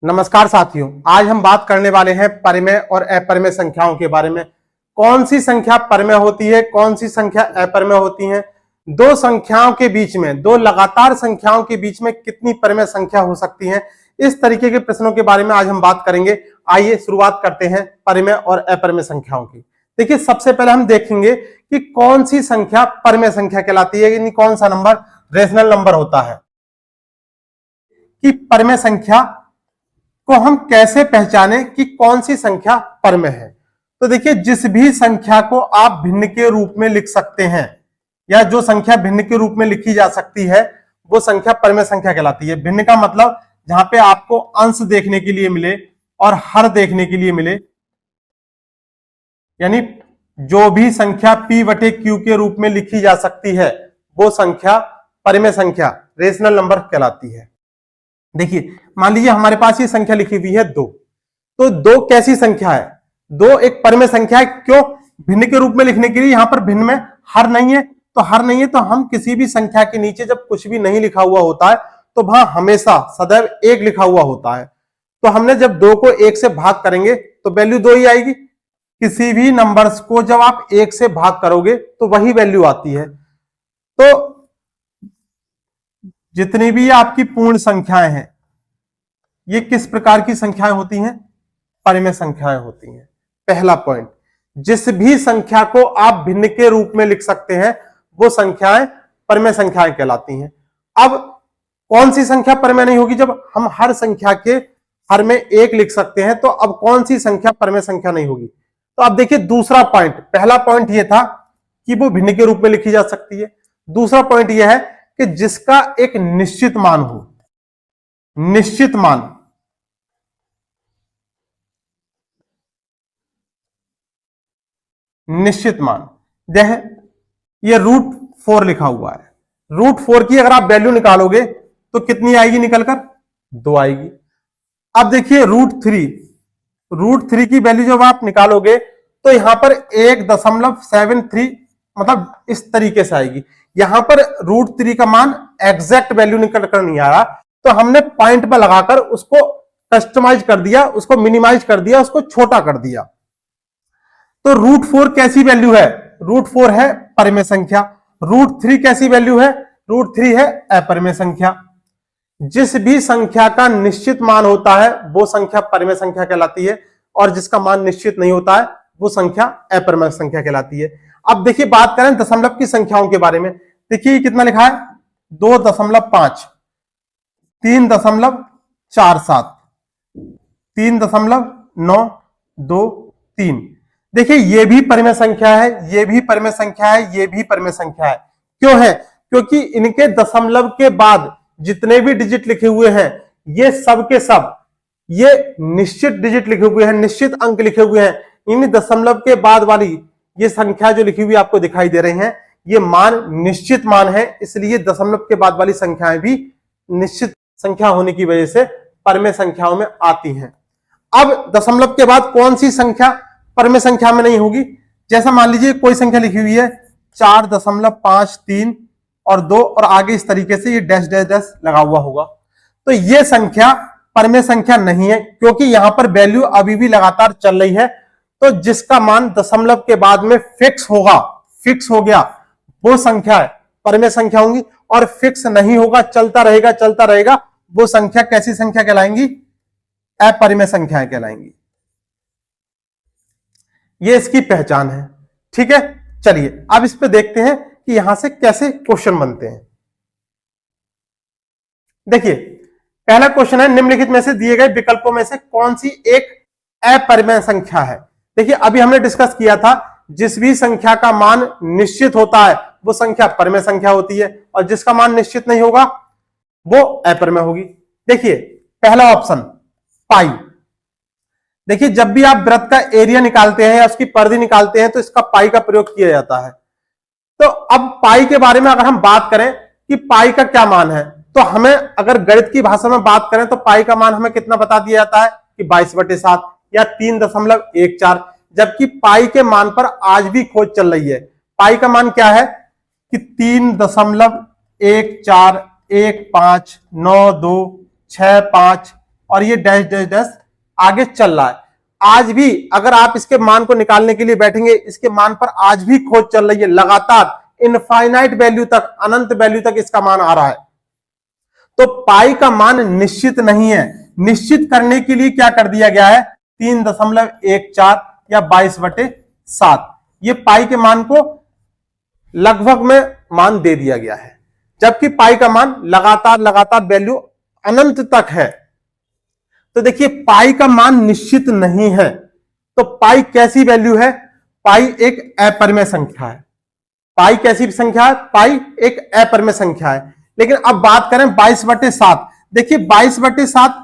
नमस्कार साथियों, आज हम बात करने वाले हैं परिमेय और अपरिमेय संख्याओं के बारे में। कौन सी संख्या परिमेय होती है, कौन सी संख्या अपरिमेय होती है, दो संख्याओं के बीच में, दो लगातार संख्याओं के बीच में कितनी परिमेय संख्या हो सकती है, इस तरीके के प्रश्नों के बारे में आज हम बात करेंगे। आइए शुरुआत करते हैं परिमेय और अपरिमेय संख्याओं की। देखिए, सबसे पहले हम देखेंगे कि कौन सी संख्या परिमेय संख्या कहलाती है, यानी कौन सा नंबर रेशनल नंबर होता है। कि परिमेय संख्या को हम कैसे पहचाने कि कौन सी संख्या परिमेय है। तो देखिए, जिस भी संख्या को आप भिन्न के रूप में लिख सकते हैं या जो संख्या भिन्न के रूप में लिखी जा सकती है वो संख्या परिमेय संख्या कहलाती है। भिन्न का मतलब जहां पे आपको अंश देखने के लिए मिले और हर देखने के लिए मिले, यानी जो भी संख्या p बटे q के रूप में लिखी जा सकती है वो संख्या परिमेय संख्या रेशनल नंबर कहलाती है। देखिए, मान लीजिए हमारे पास ये संख्या लिखी हुई है 2, तो 2 कैसी संख्या है? 2 एक परिमेय संख्या है। क्यों? भिन्न के रूप में लिखने के लिए। यहां पर भिन्न में हर नहीं है, तो हर नहीं है तो हम किसी भी संख्या के नीचे जब कुछ भी नहीं लिखा हुआ होता है तो वहां हमेशा सदैव 1 लिखा हुआ होता है। तो हमने जब 2 को 1 से भाग करेंगे तो वैल्यू 2 ही आएगी। किसी भी नंबर्स को जब आप 1 से भाग करोगे तो वही वैल्यू आती है। तो जितनी भी आपकी पूर्ण संख्याएं हैं ये किस प्रकार की संख्याएं होती हैं? परिमेय संख्याएं होती हैं। पहला पॉइंट, जिस भी संख्या को आप भिन्न के रूप में लिख सकते हैं वो संख्याएं परिमेय संख्याएं कहलाती हैं। अब कौन सी संख्या परिमेय नहीं होगी? जब हम हर संख्या के हर में 1 लिख सकते हैं तो अब कौन सी संख्या परिमेय संख्या नहीं होगी? तो अब देखिए, दूसरा पॉइंट, पहला पॉइंट यह था कि वो भिन्न के रूप में लिखी जा सकती है। दूसरा पॉइंट यह है कि जिसका एक निश्चित मान हो। निश्चित मान, निश्चित मान यह ये √4 लिखा हुआ है। √4 की अगर आप वैल्यू निकालोगे तो कितनी आएगी निकलकर? 2 आएगी। अब देखिए √3 की वैल्यू जब आप निकालोगे तो यहां पर 1.73 मतलब इस तरीके से आएगी। यहां पर √3 का मान एग्जैक्ट वैल्यू निकल कर नहीं आ रहा, तो हमने पॉइंट पर लगाकर उसको कस्टमाइज कर दिया, उसको मिनिमाइज कर दिया, उसको छोटा कर दिया। तो √4 कैसी वैल्यू है? √4 है परिमेय संख्या। √3 कैसी वैल्यू है? √3 है अपरिमेय संख्या। जिस भी संख्या का निश्चित मान होता है वो संख्या परिमेय संख्या कहलाती है और जिसका मान निश्चित नहीं होता है वो संख्या अपरिमेय संख्या कहलाती है। अब देखिए, बात करें दशमलव की संख्याओं के बारे में। देखिए कितना लिखा है? 2.5, 3.47, 3.923। देखिए, ये भी परिमेय संख्या है, ये भी परिमेय संख्या है, ये भी परिमेय संख्या है। क्यों है? क्योंकि इनके दशमलव के बाद जितने भी डिजिट लिखे हुए हैं ये सब के सब ये निश्चित डिजिट लिखे हुए हैं, निश्चित अंक लिखे हुए हैं। इन दशमलव के बाद वाली ये संख्या जो लिखी हुई आपको दिखाई दे रही हैं ये मान निश्चित मान है, इसलिए दशमलव के बाद वाली संख्याएं भी निश्चित संख्या होने की वजह से परिमेय संख्याओं में आती हैं। अब दशमलव के बाद कौन सी संख्या परिमेय संख्या में नहीं होगी? जैसा मान लीजिए कोई संख्या लिखी हुई है 4.53 और 2 और आगे इस तरीके से ये डैश डैश डैश लगा हुआ होगा, तो ये संख्या परिमेय संख्या नहीं है क्योंकि यहां पर वैल्यू अभी भी लगातार चल रही है। तो जिसका मान दशमलव के बाद में फिक्स होगा, फिक्स हो गया, वो संख्या परिमेय संख्या होंगी। और फिक्स नहीं होगा, चलता रहेगा, वो संख्या कैसी संख्या कहलाएंगी? अपरिमेय संख्याएं कहलाएंगी। ये इसकी पहचान है। ठीक है, चलिए अब इस पे देखते हैं कि यहां से कैसे क्वेश्चन बनते हैं। देखिए, पहला क्वेश्चन है, निम्नलिखित में से दिए गए विकल्पों में से कौन सी एक अपरिमेय संख्या है? देखिए, अभी हमने डिस्कस किया था जिस भी संख्या का मान निश्चित होता है वो संख्या परिमेय संख्या होती है और जिसका मान निश्चित नहीं होगा वो अपरिमेय होगी। देखिए, पहला ऑप्शन पाई। देखिए, जब भी आप वृत्त का एरिया निकालते हैं या उसकी परिधि निकालते हैं तो इसका पाई का प्रयोग किया जाता है। तो अब पाई के बारे में अगर हम बात करें कि पाई का क्या मान है, तो हमें अगर गणित की भाषा में बात करें तो पाई का मान हमें कितना बता दिया जाता है कि 22/7 या 3.14, जबकि पाई के मान पर आज भी खोज चल रही है। पाई का मान क्या है कि 3.14159265 और ये डैश डैश डैश आगे चल रहा है। आज भी अगर आप इसके मान को निकालने के लिए बैठेंगे, इसके मान पर आज भी खोज चल रही है, लगातार इनफाइनाइट वैल्यू तक, अनंत वैल्यू तक इसका मान आ रहा है। तो पाई का मान निश्चित नहीं है। निश्चित करने के लिए क्या कर दिया गया है, 3.14 या 22/7, ये पाई के मान को लगभग में मान दे दिया गया है, जबकि पाई का मान लगातार लगातार वैल्यू अनंत तक है। तो देखिए पाई का मान निश्चित नहीं है, तो पाई कैसी वैल्यू है, पाई एक अपरिमेय संख्या है। पाई कैसी संख्या है, पाई एक अपरिमेय संख्या है। लेकिन अब बात करें 22/7, देखिए 22/7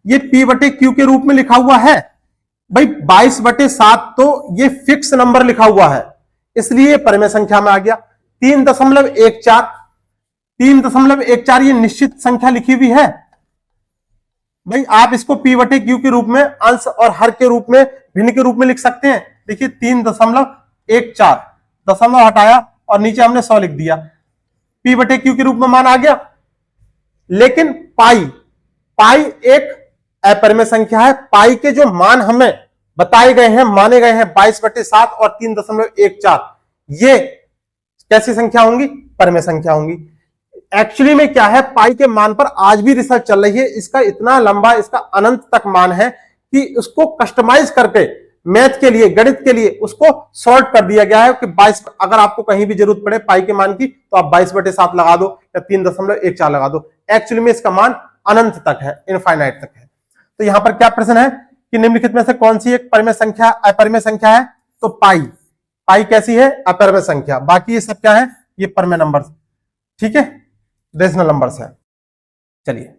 ये p/q के रूप में लिखा हुआ है। भाई 22/7 तो ये फिक्स नंबर लिखा हुआ है, इसलिए परिमेय संख्या में आ गया। 3.14, 3.14 ये निश्चित संख्या लिखी हुई है। भाई आप इसको p/q के रूप में, अंश और हर के रूप में, भिन्न के रूप में लिख सकते हैं। देखिए 3.14, दशमलव हटाया और नीचे हमने 100 लिख दिया, p/q के रूप में मान आ गया। लेकिन पाई एक अपरिमेय संख्या है। पाई के जो मान हमें बताए गए हैं, माने गए हैं 22/7 और 3.14, ये कैसी संख्या होंगी, परिमेय संख्या होंगी। एक्चुअली में क्या है, पाई के मान पर आज भी रिसर्च चल रही है। इसका इतना लंबा, इसका अनंत तक मान है कि उसको कस्टमाइज करके मैथ के लिए, गणित के लिए उसको सॉर्ट कर दिया गया है कि 22, अगर आपको कहीं भी जरूरत पड़े पाई के मान की तो आप 22/7 लगा दो या 3.14 लगा दो। एक्चुअली में इसका मान अनंत तक है, इनफाइनाइट तक है। तो यहां पर क्या प्रश्न है कि निम्नलिखित में से कौन सी एक परिमेय संख्या अपरिमेय संख्या है, तो पाई कैसी है, अपरिमेय संख्या। बाकी ये सब क्या है, ये परिमेय नंबर, ठीक है, रेशनल नंबर्स है। चलिए,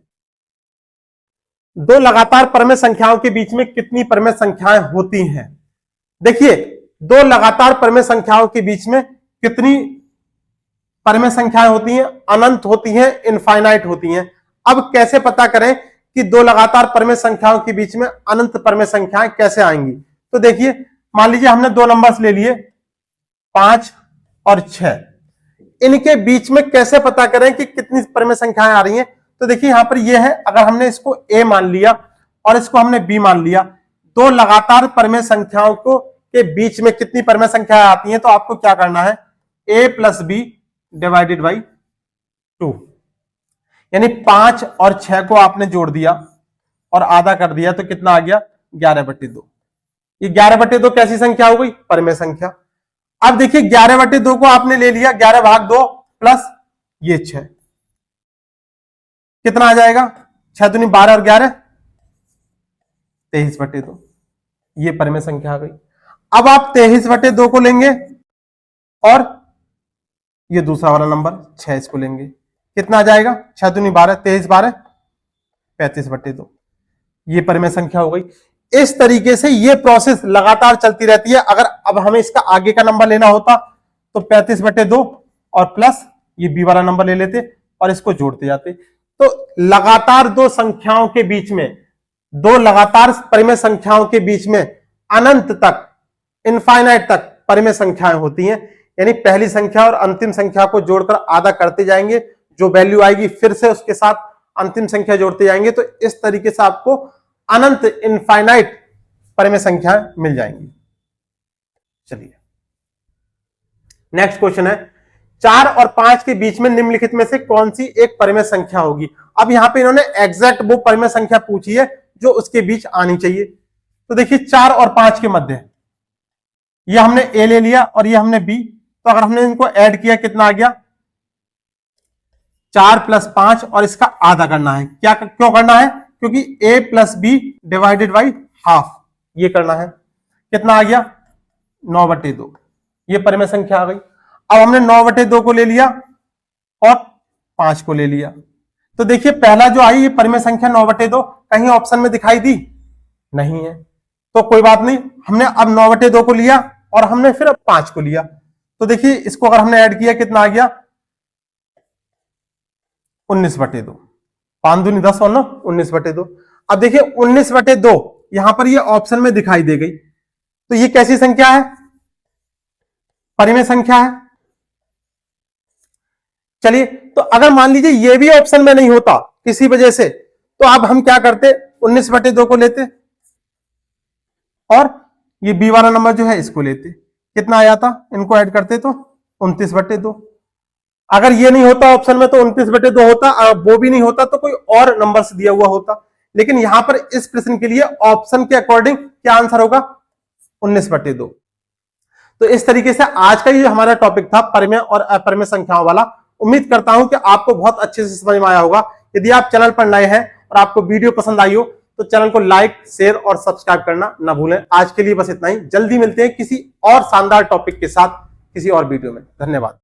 दो लगातार परिमेय संख्याओं के बीच में कितनी परिमेय संख्याएं होती हैं। देखिए दो लगातार परिमेय संख्याओं के बीच में कितनी परिमेय संख्याएं होती हैं, अनंत होती हैं, इनफाइनाइट होती हैं। अब कैसे पता करें कि दो लगातार परिमेय संख्याओं के बीच में अनंत परिमेय संख्याएं कैसे आएंगी। तो देखिए मान लीजिए हमने दो नंबर्स ले लिए 5 और 6, इनके बीच में कैसे पता करें कि कितनी परिमेय संख्याएं आ रही हैं। तो देखिए यहां पर ये है, अगर हमने इसको a मान लिया और इसको हमने b मान लिया, दो लगातार परिमेय संख्याओं को के बीच में कितनी परिमेय संख्याएं आती हैं, तो आपको क्या करना है, a + b / 2, यानी 5 और 6 को आपने जोड़ दिया और आधा कर दिया तो कितना आ गया, 11/2। ये 11/2 कैसी संख्या हो गई, परिमेय संख्या। अब देखिए 11/2 को आपने ले लिया, 11/2 प्लस ये 6, कितना आ जाएगा, 6 दूनी 12 और 11 23/2, ये परिमेय संख्या आ गई। अब आप 23/2 को लेंगे और ये दूसरा वाला नंबर 6 इसको लेंगे, कितना आ जाएगा, 6 दूनी 12, 23 12 35/2, ये परिमेय संख्या हो गई। इस तरीके से ये प्रोसेस लगातार चलती रहती है। अगर अब हमें इसका आगे का नंबर लेना होता तो 35/2 और प्लस ये b वाला नंबर ले लेते और इसको जोड़ते जाते। तो लगातार दो संख्याओं के बीच में, दो लगातार परिमेय संख्याओं के बीच में अनंत तक, इनफाइनाइट तक परिमेय संख्याएं होती हैं। यानी पहली संख्या और अंतिम संख्या को जोड़कर आधा करते जाएंगे, जो वैल्यू आएगी फिर से उसके साथ अंतिम संख्या जोड़ते जाएंगे, तो इस तरीके से आपको अनंत, इनफाइनाइट परिमेय संख्याएं मिल जाएंगी। चलिए नेक्स्ट क्वेश्चन है, 4 और 5 के बीच में निम्नलिखित में से कौन सी एक परिमेय संख्या होगी। अब यहां पे इन्होंने एग्जैक्ट वो परिमेय संख्या पूछी है जो उसके बीच आनी चाहिए। तो देखिए 4 और 5 के मध्य, ये हमने a ले लिया और ये हमने b, तो अगर हमने इनको ऐड किया कितना आ गया, 4 + 5 और इसका आधा करना है। क्या क्यों करना है, क्योंकि a + b / ½ ये करना है। कितना आ गया, 9/2, ये परिमेय संख्या आ गई। अब हमने 9/2 को ले लिया और 5 को ले लिया, तो देखिए पहला जो आई ये परिमेय संख्या 9/2 कहीं ऑप्शन में दिखाई दी नहीं है, तो कोई बात नहीं, हमने अब 9/2 को लिया और हमने फिर अब 5 को लिया। तो देखिए इसको अगर हमने ऐड किया कितना आ गया, 19/2, 5 दूनी 10 और 9 19/2। अब देखिए 19/2 यहां पर ये ऑप्शन में दिखाई दे गई, तो ये कैसी संख्या है, परिमेय संख्या है। चलिए तो अगर मान लीजिए ये भी ऑप्शन में नहीं होता किसी वजह से, तो अब हम क्या करते, 19/2 को लेते और ये बी वाला नंबर जो है इसको लेते, कितना आ जाता, इनको ऐड करते तो 29/2। अगर ये नहीं होता ऑप्शन में तो 29/2 होता, वो भी नहीं होता तो कोई और नंबर से दिया हुआ होता। लेकिन यहां पर इस प्रश्न के लिए ऑप्शन के अकॉर्डिंग क्या आंसर होगा, 19/2। तो इस तरीके से आज का ये हमारा टॉपिक था परिमेय और अपरिमेय संख्याओं वाला। उम्मीद करता हूं कि आपको बहुत अच्छे से समझ में आया होगा। यदि आप चैनल पर नए हैं और आपको वीडियो पसंद आई हो तो चैनल को लाइक, शेयर और सब्सक्राइब करना ना भूलें। आज के लिए बस इतना ही, जल्दी मिलते हैं किसी और शानदार टॉपिक के साथ किसी और वीडियो में। धन्यवाद।